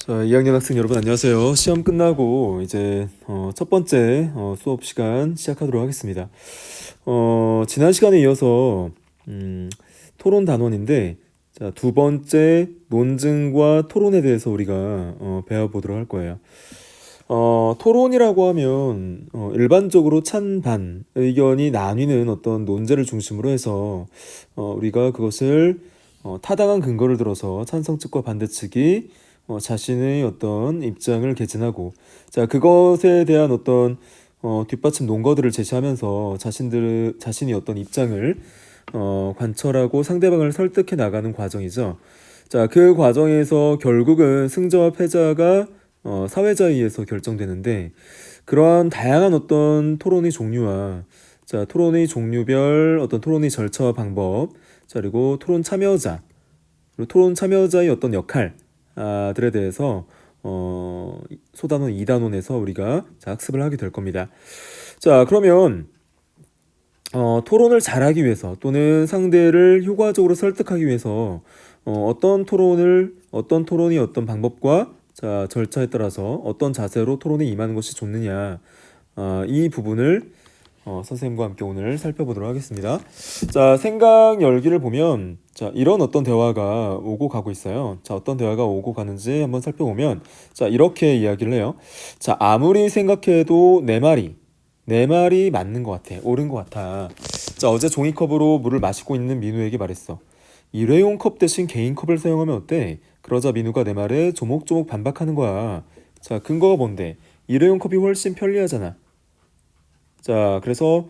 자, 2학년 학생 여러분 안녕하세요. 시험 끝나고 이제 첫 번째 수업 시간 시작하도록 하겠습니다. 지난 시간에 이어서 토론 단원인데, 자, 두 번째 논증과 토론에 대해서 우리가 배워보도록 할 거예요. 토론이라고 하면 일반적으로 찬반 의견이 나뉘는 어떤 논제를 중심으로 해서 우리가 그것을 타당한 근거를 들어서 찬성 측과 반대 측이 자신의 어떤 입장을 개진하고, 자, 그것에 대한 어떤 뒷받침 논거들을 제시하면서 자신이 어떤 입장을 관철하고 상대방을 설득해 나가는 과정이죠. 자, 그 과정에서 결국은 승자와 패자가 사회자에 의해서 결정되는데, 그러한 다양한 어떤 토론의 종류와, 자, 토론의 종류별 어떤 토론의 절차와 방법, 자, 그리고 토론 참여자, 그리고 토론 참여자의 어떤 역할들에 대해서 소단원 2단원에서 우리가 학습을 하게 될 겁니다. 자, 그러면 토론을 잘하기 위해서 또는 상대를 효과적으로 설득하기 위해서 어떤 토론이 어떤 방법과, 자, 절차에 따라서 어떤 자세로 토론에 임하는 것이 좋느냐, 이 부분을 선생님과 함께 오늘 살펴보도록 하겠습니다. 자, 생각 열기를 보면, 자, 이런 어떤 대화가 오고 가고 있어요. 자, 어떤 대화가 오고 가는지 한번 살펴보면, 자, 이렇게 이야기를 해요. 자, 아무리 생각해도 내 말이 맞는 것 같아. 옳은 것 같아. 자, 어제 종이컵으로 물을 마시고 있는 민우에게 말했어. 일회용 컵 대신 개인 컵을 사용하면 어때? 그러자 민우가 내 말에 조목조목 반박하는 거야. 자, 근거가 뭔데? 일회용 컵이 훨씬 편리하잖아. 자, 그래서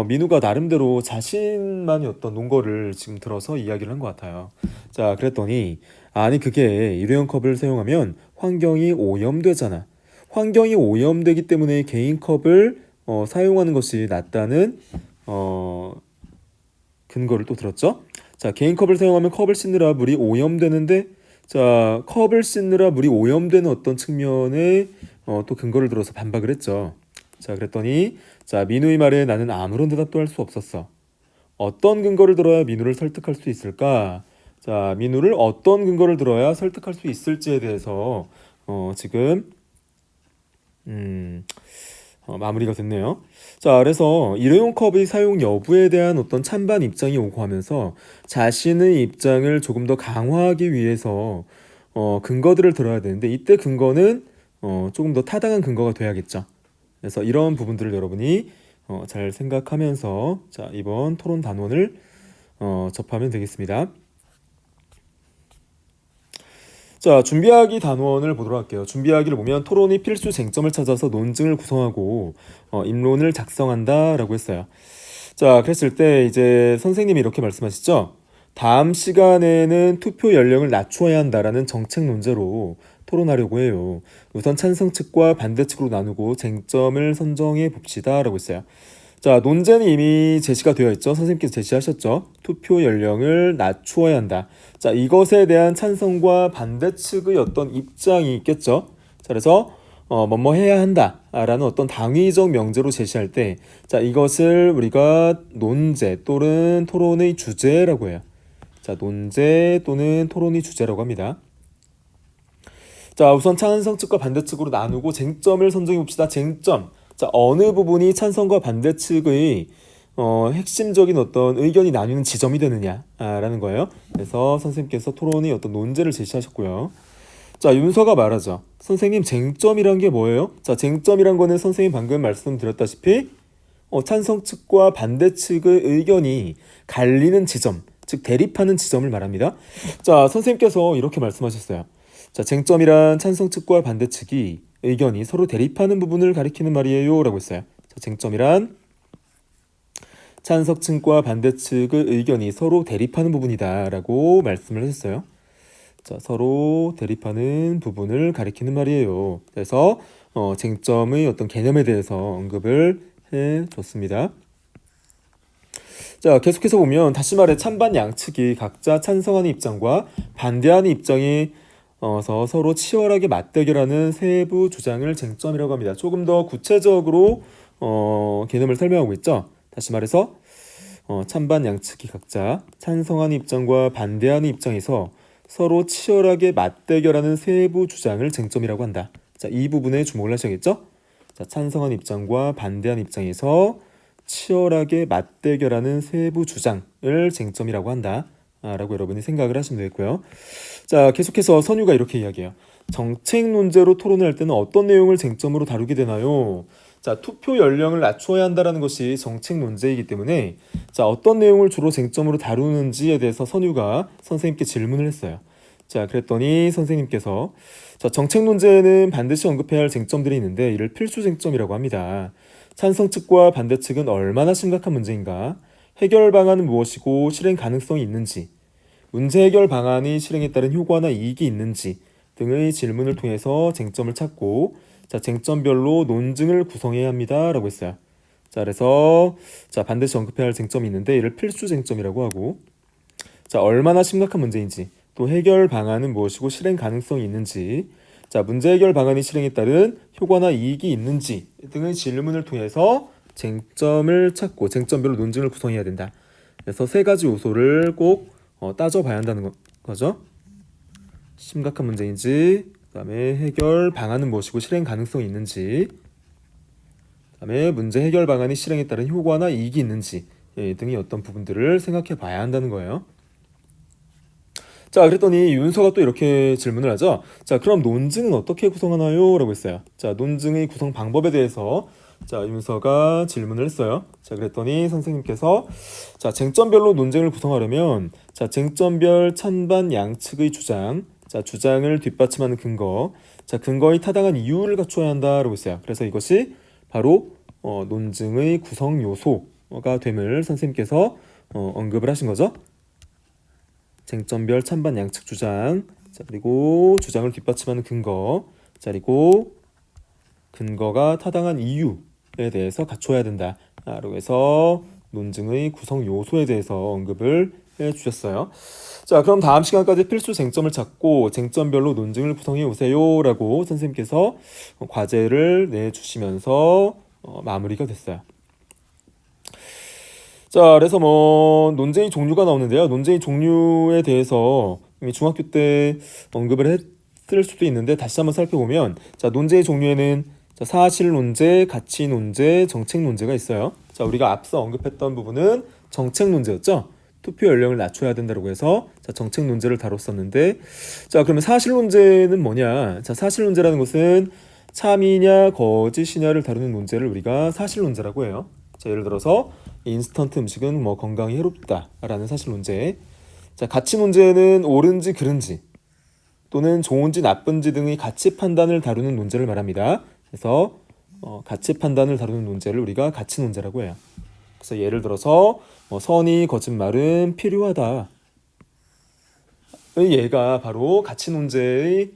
민우가 나름대로 자신만의 어떤 논거를 지금 들어서 이야기를 한 것 같아요. 자, 그랬더니, 아니, 그게 일회용 컵을 사용하면 환경이 오염되잖아. 환경이 오염되기 때문에 개인 컵을 사용하는 것이 낫다는 근거를 또 들었죠. 자, 개인 컵을 사용하면 컵을 씻느라 물이 오염되는데, 자, 컵을 씻느라 물이 오염되는 어떤 측면에 또 근거를 들어서 반박을 했죠. 자, 그랬더니, 자, 민우의 말에 나는 아무런 대답도 할 수 없었어. 어떤 근거를 들어야 민우를 설득할 수 있을까? 자, 민우를 어떤 근거를 들어야 설득할 수 있을지에 대해서 지금 마무리가 됐네요. 자, 그래서 일회용 컵의 사용 여부에 대한 어떤 찬반 입장이 오고 하면서 자신의 입장을 조금 더 강화하기 위해서 근거들을 들어야 되는데, 이때 근거는 조금 더 타당한 근거가 돼야겠죠. 그래서 이런 부분들을 여러분이 잘 생각하면서, 자, 이번 토론 단원을 접하면 되겠습니다. 자, 준비하기 단원을 보도록 할게요. 준비하기를 보면 토론이 필수 쟁점을 찾아서 논증을 구성하고 입론을 작성한다 라고 했어요. 자, 그랬을 때 이제 선생님이 이렇게 말씀하시죠. 다음 시간에는 투표 연령을 낮추어야 한다라는 정책 논제로 토론하려고 해요. 우선 찬성 측과 반대 측으로 나누고 쟁점을 선정해 봅시다 라고 했어요. 자, 논제는 이미 제시가 되어 있죠. 선생님께서 제시하셨죠. 투표 연령을 낮추어야 한다. 자, 이것에 대한 찬성과 반대 측의 어떤 입장이 있겠죠. 자, 그래서 뭐뭐 해야 한다 라는 어떤 당위적 명제로 제시할 때, 자, 이것을 우리가 논제 또는 토론의 주제라고 해요. 자, 논제 또는 토론의 주제라고 합니다. 자, 우선 찬성 측과 반대 측으로 나누고 쟁점을 선정해 봅시다. 쟁점. 자, 어느 부분이 찬성과 반대 측의 핵심적인 어떤 의견이 나뉘는 지점이 되느냐라는 거예요. 그래서 선생님께서 토론의 어떤 논제를 제시하셨고요. 자, 윤서가 말하죠. 선생님, 쟁점이란 게 뭐예요? 자, 쟁점이란 거는 선생님 방금 말씀드렸다시피 찬성 측과 반대 측의 의견이 갈리는 지점, 즉 대립하는 지점을 말합니다. 자, 선생님께서 이렇게 말씀하셨어요. 자, 쟁점이란 찬성 측과 반대 측이 의견이 서로 대립하는 부분을 가리키는 말이에요 라고 했어요. 자, 쟁점이란 찬성 측과 반대 측의 의견이 서로 대립하는 부분이다 라고 말씀을 하셨어요. 자, 서로 대립하는 부분을 가리키는 말이에요. 그래서 쟁점의 어떤 개념에 대해서 언급을 해줬습니다. 자, 계속해서 보면 다시 말해 찬반 양측이 각자 찬성하는 입장과 반대하는 입장이 서로 치열하게 맞대결하는 세부 주장을 쟁점이라고 합니다. 조금 더 구체적으로 개념을 설명하고 있죠. 다시 말해서 찬반 양측이 각자 찬성하는 입장과 반대하는 입장에서 서로 치열하게 맞대결하는 세부 주장을 쟁점이라고 한다. 자, 이 부분에 주목을 하셔야겠죠? 자, 찬성한 입장과 반대한 입장에서 치열하게 맞대결하는 세부 주장을 쟁점이라고 한다. 라고 여러분이 생각을 하시면 되겠고요. 자, 계속해서 선유가 이렇게 이야기해요. 정책 논제로 토론을 할 때는 어떤 내용을 쟁점으로 다루게 되나요? 자, 투표 연령을 낮춰야 한다는 것이 정책 논제이기 때문에 자, 어떤 내용을 주로 쟁점으로 다루는지에 대해서 선유가 선생님께 질문을 했어요. 자, 그랬더니 선생님께서 자, 정책 논제에는 반드시 언급해야 할 쟁점들이 있는데 이를 필수 쟁점이라고 합니다. 찬성 측과 반대 측은 얼마나 심각한 문제인가? 해결 방안은 무엇이고 실행 가능성이 있는지, 문제 해결 방안이 실행에 따른 효과나 이익이 있는지 등의 질문을 통해서 쟁점을 찾고 자, 쟁점별로 논증을 구성해야 합니다. 라고 했어요. 자, 그래서 자, 반드시 언급해야 할 쟁점이 있는데 이를 필수 쟁점이라고 하고 자, 얼마나 심각한 문제인지 또 해결 방안은 무엇이고 실행 가능성이 있는지 자, 문제 해결 방안이 실행에 따른 효과나 이익이 있는지 등의 질문을 통해서 쟁점을 찾고 쟁점별로 논증을 구성해야 된다. 그래서 세 가지 요소를 꼭 따져봐야 한다는 거죠. 심각한 문제인지, 그다음에 해결 방안은 무엇이고 실행 가능성이 있는지, 그다음에 문제 해결 방안이 실행에 따른 효과나 이익이 있는지 등의 어떤 부분들을 생각해 봐야 한다는 거예요. 자, 그랬더니 윤서가 또 이렇게 질문을 하죠. 자, 그럼 논증은 어떻게 구성하나요? 라고 했어요. 자, 논증의 구성 방법에 대해서 자, 윤서가 질문을 했어요. 자, 그랬더니 선생님께서 자, 쟁점별로 논쟁을 구성하려면 자, 쟁점별 찬반 양측의 주장, 자, 주장을 뒷받침하는 근거, 자, 근거의 타당한 이유를 갖춰야 한다라고 했어요. 그래서 이것이 바로 논증의 구성 요소가 됨을 선생님께서 언급을 하신 거죠. 쟁점별 찬반 양측 주장, 자, 그리고 주장을 뒷받침하는 근거, 자, 그리고 근거가 타당한 이유에 대해서 갖춰야 된다. 라고 해서 논증의 구성 요소에 대해서 언급을 해주셨어요. 자, 그럼 다음 시간까지 필수 쟁점을 찾고 쟁점별로 논증을 구성해 오세요. 라고 선생님께서 과제를 내주시면서 마무리가 됐어요. 자, 그래서 뭐 논쟁의 종류가 나오는데요. 논쟁의 종류에 대해서 이미 중학교 때 언급을 했을 수도 있는데 다시 한번 살펴보면 자, 논쟁의 종류에는 자, 사실 논제, 가치 논제, 정책 논제가 있어요. 자, 우리가 앞서 언급했던 부분은 정책 논제였죠. 투표 연령을 낮춰야 된다고 해서 자, 정책 논제를 다뤘었는데 자, 그러면 사실 논제는 뭐냐? 자, 사실 논제라는 것은 참이냐 거짓이냐를 다루는 논제를 우리가 사실 논제라고 해요. 자, 예를 들어서 인스턴트 음식은 뭐 건강에 해롭다라는 사실 논제. 자, 가치 문제는 옳은지 그른지 또는 좋은지 나쁜지 등의 가치 판단을 다루는 논제를 말합니다. 그래서 가치 판단을 다루는 논제를 우리가 가치 논제라고 해요. 그래서 예를 들어서 선의 거짓말은 필요하다. 예가 바로 가치 논제의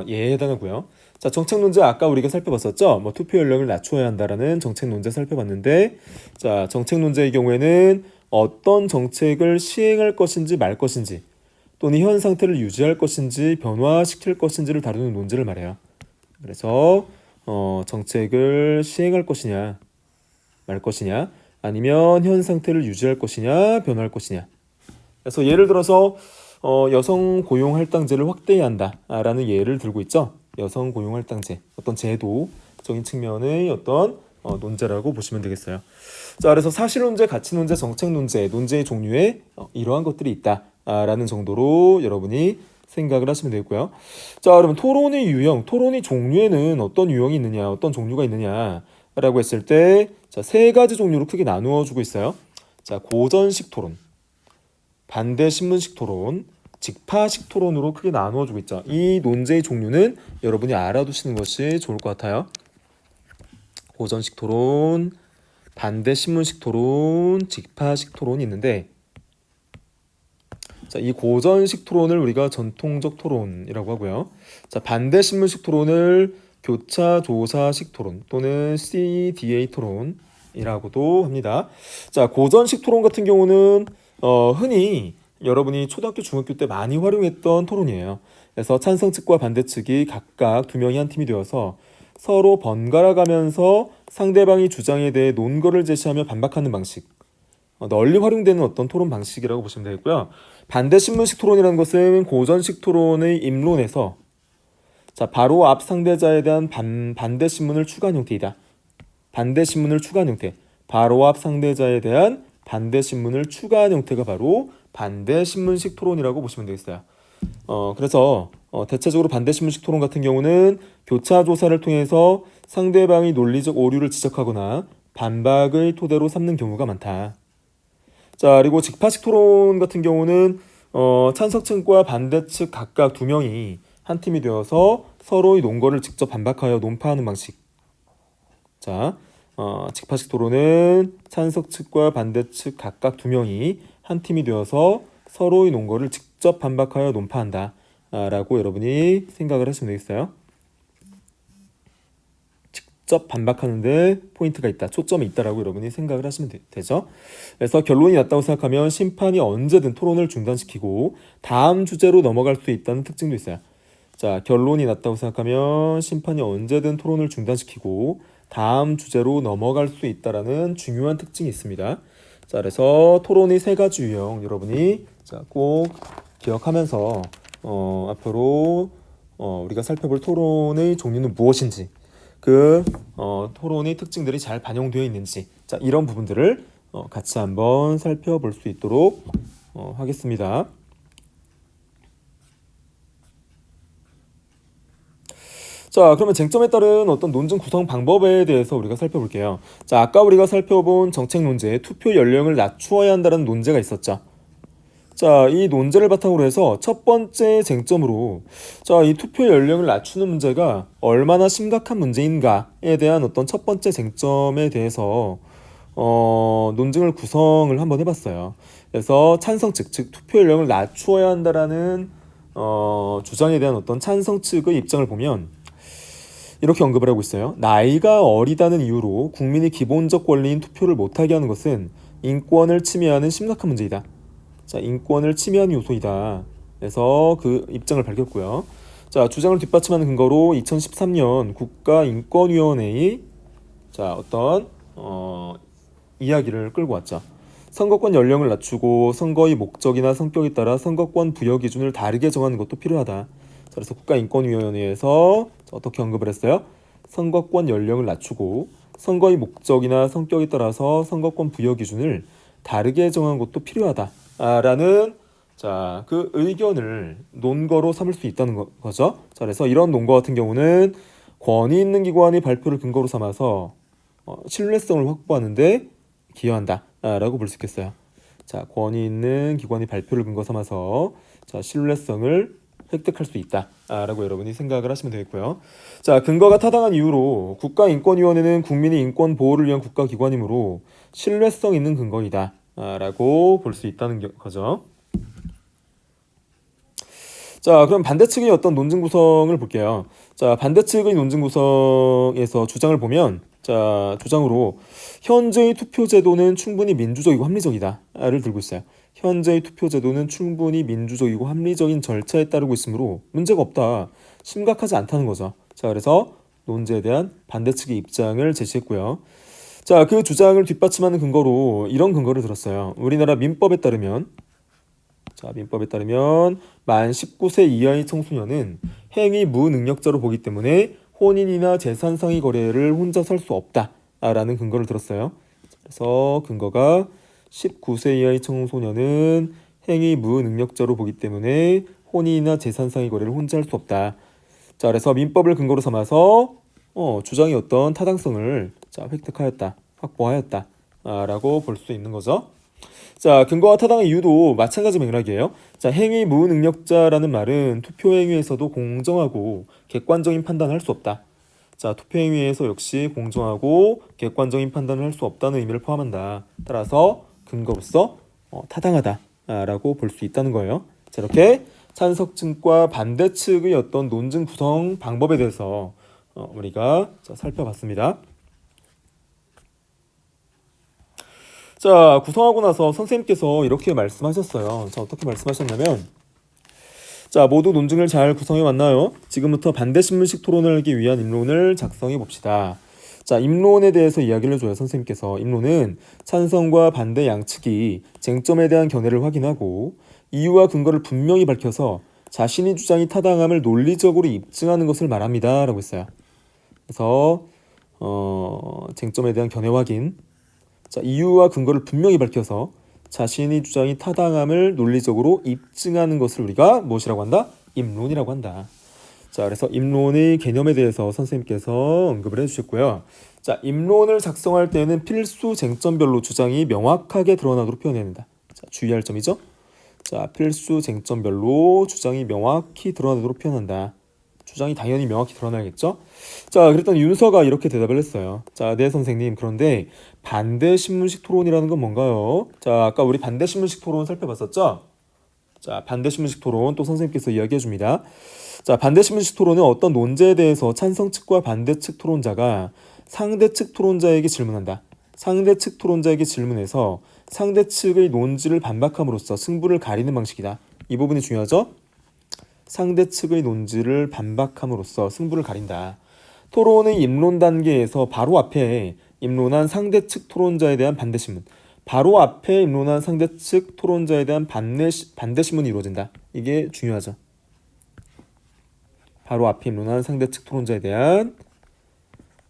예에 해당하고요. 자, 정책 논제 아까 우리가 살펴봤었죠. 뭐 투표 연령을 낮춰야 한다라는 정책 논제 살펴봤는데, 자, 정책 논제의 경우에는 어떤 정책을 시행할 것인지 말 것인지, 또는 현 상태를 유지할 것인지 변화시킬 것인지를 다루는 논제를 말해요. 그래서 정책을 시행할 것이냐, 말 것이냐, 아니면 현 상태를 유지할 것이냐, 변화할 것이냐. 그래서 예를 들어서 여성 고용 할당제를 확대해야 한다라는 예를 들고 있죠. 여성 고용 할당제, 어떤 제도적인 측면의 어떤 논제라고 보시면 되겠어요. 자, 그래서 사실 논제, 가치 논제, 정책 논제, 논제의 종류에 이러한 것들이 있다라는 정도로 여러분이 생각을 하시면 되고요. 자, 그러면 토론의 유형, 토론의 종류에는 어떤 유형이 있느냐, 어떤 종류가 있느냐라고 했을 때, 자, 세 가지 종류로 크게 나누어 주고 있어요. 자, 고전식 토론, 반대 신문식 토론, 직파식 토론으로 크게 나누어 주고 있죠. 이 논제의 종류는 여러분이 알아두시는 것이 좋을 것 같아요. 고전식 토론, 반대 신문식 토론, 직파식 토론이 있는데 자, 이 고전식 토론을 우리가 전통적 토론이라고 하고요. 자, 반대 신문식 토론을 교차 조사식 토론 또는 CDA 토론이라고도 합니다. 자, 고전식 토론 같은 경우는 흔히 여러분이 초등학교, 중학교 때 많이 활용했던 토론이에요. 그래서 찬성 측과 반대 측이 각각 두 명이 한 팀이 되어서 서로 번갈아 가면서 상대방의 주장에 대해 논거를 제시하며 반박하는 방식. 널리 활용되는 어떤 토론 방식이라고 보시면 되겠고요. 반대 신문식 토론이라는 것은 고전식 토론의 입론에서 자, 바로 앞 상대자에 대한 반대 신문을 추가한 형태이다. 반대 신문을 추가한 형태. 바로 앞 상대자에 대한 반대 신문을 추가한 형태가 바로 반대 신문식 토론이라고 보시면 되겠어요. 그래서 대체적으로 반대 신문식 토론 같은 경우는 교차 조사를 통해서 상대방의 논리적 오류를 지적하거나 반박의 토대로 삼는 경우가 많다. 자, 그리고 직파식 토론 같은 경우는 찬석 측과 반대 측 각각 두 명이 한 팀이 되어서 서로의 논거를 직접 반박하여 논파하는 방식. 자, 직파식 토론은 찬석 측과 반대 측 각각 두 명이 한 팀이 되어서 서로의 논거를 직접 반박하여 논파한다. 라고 여러분이 생각을 하시면 되겠어요. 직접 반박하는데 포인트가 있다, 초점이 있다라고 여러분이 생각을 하시면 되죠. 그래서 결론이 났다고 생각하면 심판이 언제든 토론을 중단시키고 다음 주제로 넘어갈 수 있다는 특징도 있어요. 자, 결론이 났다고 생각하면 심판이 언제든 토론을 중단시키고 다음 주제로 넘어갈 수 있다라는 중요한 특징이 있습니다. 자, 그래서 토론의 세 가지 유형 여러분이 꼭 기억하면서 앞으로 우리가 살펴볼 토론의 종류는 무엇인지, 토론의 특징들이 잘 반영되어 있는지, 자, 이런 부분들을 같이 한번 살펴볼 수 있도록 하겠습니다. 자, 그러면 쟁점에 따른 어떤 논증 구성 방법에 대해서 우리가 살펴볼게요. 자, 아까 우리가 살펴본 정책 논제에 투표 연령을 낮추어야 한다는 논제가 있었죠. 자, 이 논제를 바탕으로 해서 첫 번째 쟁점으로 자, 이 투표 연령을 낮추는 문제가 얼마나 심각한 문제인가에 대한 어떤 첫 번째 쟁점에 대해서 논증을 구성을 한번 해봤어요. 그래서 찬성 측, 즉 투표 연령을 낮추어야 한다라는 주장에 대한 어떤 찬성 측의 입장을 보면 이렇게 언급을 하고 있어요. 나이가 어리다는 이유로 국민이 기본적 권리인 투표를 못하게 하는 것은 인권을 침해하는 심각한 문제이다. 자, 인권을 침해하는 요소이다. 그래서 그 입장을 밝혔고요. 자, 주장을 뒷받침하는 근거로 2013년 국가인권위원회의 어떤 이야기를 끌고 왔죠. 선거권 연령을 낮추고 선거의 목적이나 성격에 따라 선거권 부여 기준을 다르게 정하는 것도 필요하다. 그래서 국가인권위원회에서 어떻게 언급을 했어요? 선거권 연령을 낮추고 선거의 목적이나 성격에 따라서 선거권 부여 기준을 다르게 정하는 것도 필요하다라는 그 의견을 논거로 삼을 수 있다는 거죠. 자, 그래서 이런 논거 같은 경우는 권위 있는 기관의 발표를 근거로 삼아서 신뢰성을 확보하는데 기여한다라고 볼 수 있겠어요. 자, 권위 있는 기관의 발표를 근거 삼아서 신뢰성을 획득할 수 있다라고 여러분이 생각을 하시면 되겠고요. 자, 근거가 타당한 이유로 국가인권위원회는 국민의 인권 보호를 위한 국가기관이므로 신뢰성 있는 근거이다라고 볼 수 있다는 거죠. 자, 그럼 반대측의 어떤 논증 구성을 볼게요. 자, 반대측의 논증 구성에서 주장을 보면 주장으로 현재의 투표제도는 충분히 민주적이고 합리적이다를 들고 있어요. 현재의 투표제도는 충분히 민주적이고 합리적인 절차에 따르고 있으므로 문제가 없다, 심각하지 않다는 거죠. 자, 그래서 논제에 대한 반대측의 입장을 제시했고요. 자, 그 주장을 뒷받침하는 근거로 이런 근거를 들었어요. 우리나라 민법에 따르면 만 19세 이하의 청소년은 행위 무능력자로 보기 때문에 혼인이나 재산상의 거래를 혼자 살 수 없다라는 근거를 들었어요. 그래서 근거가 19세 이하의 청소년은 행위 무능력자로 보기 때문에 혼인이나 재산상의 거래를 혼자 할 수 없다. 자, 그래서 민법을 근거로 삼아서 주장의 어떤 타당성을 획득하였다, 확보하였다라고 볼 수 있는 거죠. 자, 근거와 타당한 이유도 마찬가지 맥락이에요. 자, 행위 무능력자라는 말은 투표 행위에서도 공정하고 객관적인 판단을 할 수 없다. 자, 투표 행위에서 역시 공정하고 객관적인 판단을 할 수 없다는 의미를 포함한다. 따라서 근거로서 타당하다라고 볼 수 있다는 거예요. 자, 이렇게 찬석 측과 반대 측의 어떤 논증 구성 방법에 대해서 우리가 살펴봤습니다. 자, 구성하고 나서 선생님께서 이렇게 말씀하셨어요. 자, 어떻게 말씀하셨냐면, 자, 모두 논증을 잘 구성해 왔나요? 지금부터 반대 신문식 토론을 하기 위한 입론을 작성해 봅시다. 자, 입론에 대해서 이야기를 해줘요. 선생님께서 입론은 찬성과 반대 양측이 쟁점에 대한 견해를 확인하고 이유와 근거를 분명히 밝혀서 자신의 주장이 타당함을 논리적으로 입증하는 것을 말합니다. 라고 했어요. 그래서 쟁점에 대한 견해 확인. 자, 이유와 근거를 분명히 밝혀서 자신의 주장이 타당함을 논리적으로 입증하는 것을 우리가 무엇이라고 한다? 입론이라고 한다. 자, 그래서 입론의 개념에 대해서 선생님께서 언급을 해주셨고요. 자, 입론을 작성할 때는 필수 쟁점별로 주장이 명확하게 드러나도록 표현해야 된다. 자, 주의할 점이죠. 자, 필수 쟁점별로 주장이 명확히 드러나도록 표현한다. 주장이 당연히 명확히 드러나야겠죠. 자, 그랬더니 윤서가 이렇게 대답을 했어요. 자, 네 선생님, 그런데 반대 신문식 토론이라는 건 뭔가요? 자, 아까 우리 반대 신문식 토론 살펴봤었죠? 자, 반대 신문식 토론 또 선생님께서 이야기해 줍니다. 자, 반대 신문식 토론은 어떤 논제에 대해서 찬성 측과 반대 측 토론자가 상대 측 토론자에게 질문한다. 상대 측 토론자에게 질문해서 상대 측의 논지를 반박함으로써 승부를 가리는 방식이다. 이 부분이 중요하죠? 상대 측의 논지를 반박함으로써 승부를 가린다. 토론의 입론 단계에서 바로 앞에 입론한 상대 측 토론자에 대한 반대 신문, 바로 앞에 입론한 상대 측 토론자에 대한 반대 신문이 이루어진다. 이게 중요하죠. 바로 앞에 입론한 상대 측 토론자에 대한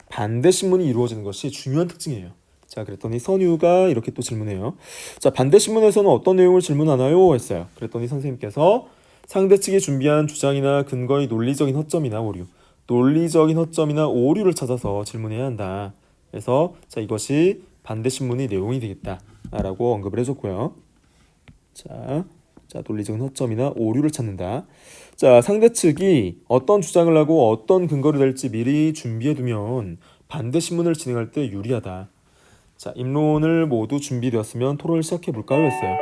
반대 신문이 이루어지는 것이 중요한 특징이에요. 자, 그랬더니 선유가 이렇게 또 질문해요. 자, 반대 신문에서는 어떤 내용을 질문하나요? 했어요. 그랬더니 선생님께서 상대 측이 준비한 주장이나 근거의 논리적인 허점이나 오류를 찾아서 질문해야 한다. 그래서 자, 이것이 반대 신문의 내용이 되겠다라고 언급을 해줬고요. 자, 논리적인 허점이나 오류를 찾는다. 자, 상대 측이 어떤 주장을 하고 어떤 근거를 댈지 미리 준비해두면 반대 신문을 진행할 때 유리하다. 자, 입론을 모두 준비되었으면 토론을 시작해볼까요? 했어요.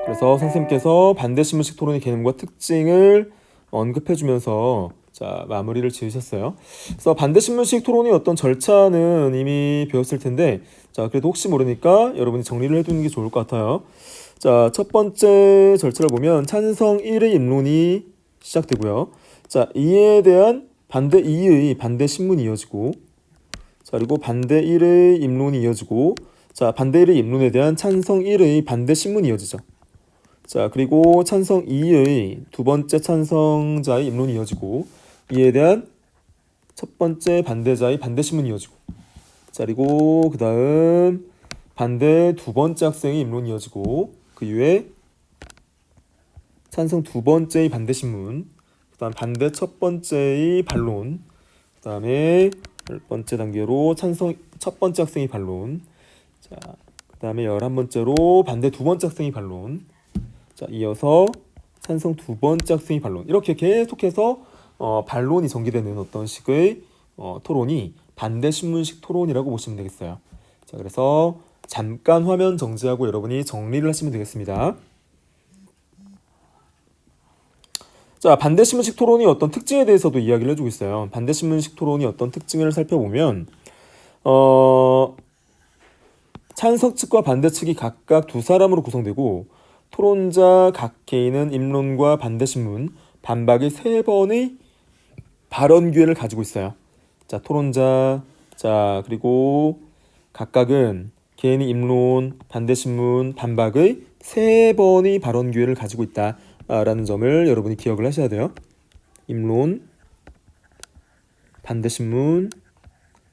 그래서 선생님께서 반대 신문식 토론의 개념과 특징을 언급해주면서 자, 마무리를 지으셨어요. 그래서 반대 신문식 토론의 어떤 절차는 이미 배웠을 텐데 자, 그래도 혹시 모르니까 여러분이 정리를 해두는 게 좋을 것 같아요. 자, 첫 번째 절차를 보면 찬성 1의 입론이 시작되고요. 자, 이에 대한 반대 2의 반대 신문이 이어지고 자, 그리고 반대 1의 입론이 이어지고 자, 반대 1의 입론에 대한 찬성 1의 반대 신문이 이어지죠. 자, 그리고 찬성 2의 두 번째 찬성자의 입론이 이어지고 이에 대한 첫 번째 반대자의 반대 신문이 이어지고 자, 그리고 그 다음 반대 두 번째 학생의 입론이 이어지고 그 이후에 찬성 두 번째의 반대 신문, 그 다음 반대 첫 번째의 반론, 그 다음에 열 번째 단계로 찬성 첫 번째 학생의 반론, 자, 그 다음에 11번째로 반대 두 번째 학생의 반론, 자, 이어서 찬성 두 번째 학생의 반론. 이렇게 계속해서 반론이 전개되는 어떤 식의 토론이 반대 신문식 토론이라고 보시면 되겠어요. 자, 그래서 잠깐 화면 정지하고 여러분이 정리를 하시면 되겠습니다. 자, 반대 신문식 토론이 어떤 특징에 대해서도 이야기를 해주고 있어요. 반대 신문식 토론이 어떤 특징을 살펴보면 찬성 측과 반대 측이 각각 두 사람으로 구성되고 토론자 각 개인은 입론과 반대 신문, 반박의 3번의 발언 기회를 가지고 있어요. 자, 토론자, 자, 그리고 각각은 개인의 입론, 반대 신문, 반박의 3번의 발언 기회를 가지고 있다라는 점을 여러분이 기억을 하셔야 돼요. 입론, 반대 신문,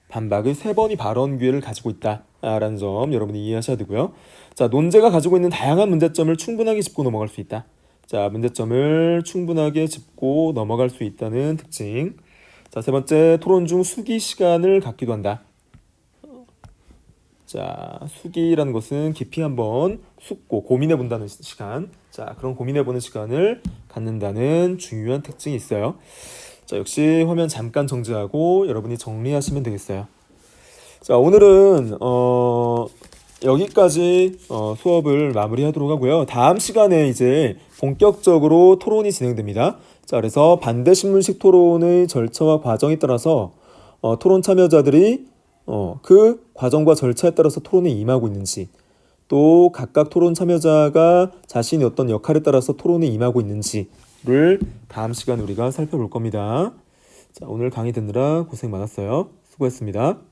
반박의 3번의 발언 기회를 가지고 있다라는 점 여러분이 이해하셔야 되고요. 자, 논제가 가지고 있는 다양한 문제점을 충분하게 짚고 넘어갈 수 있다. 자, 문제점을 충분하게 짚고 넘어갈 수 있다는 특징. 자, 세 번째, 토론 중 수기 시간을 갖기도 한다. 자, 수기라는 것은 깊이 한번 숙고 고민해본다는 시간. 자, 그런 고민해보는 시간을 갖는다는 중요한 특징이 있어요. 자, 역시 화면 잠깐 정지하고 여러분이 정리하시면 되겠어요. 자, 오늘은 여기까지 수업을 마무리하도록 하고요. 다음 시간에 이제 본격적으로 토론이 진행됩니다. 자, 그래서 반대 신문식 토론의 절차와 과정에 따라서 토론 참여자들이 그 과정과 절차에 따라서 토론에 임하고 있는지, 또 각각 토론 참여자가 자신의 어떤 역할에 따라서 토론에 임하고 있는지, 단어를 다음 시간에 우리가 살펴볼 겁니다. 자, 오늘 강의 듣느라 고생 많았어요. 수고했습니다.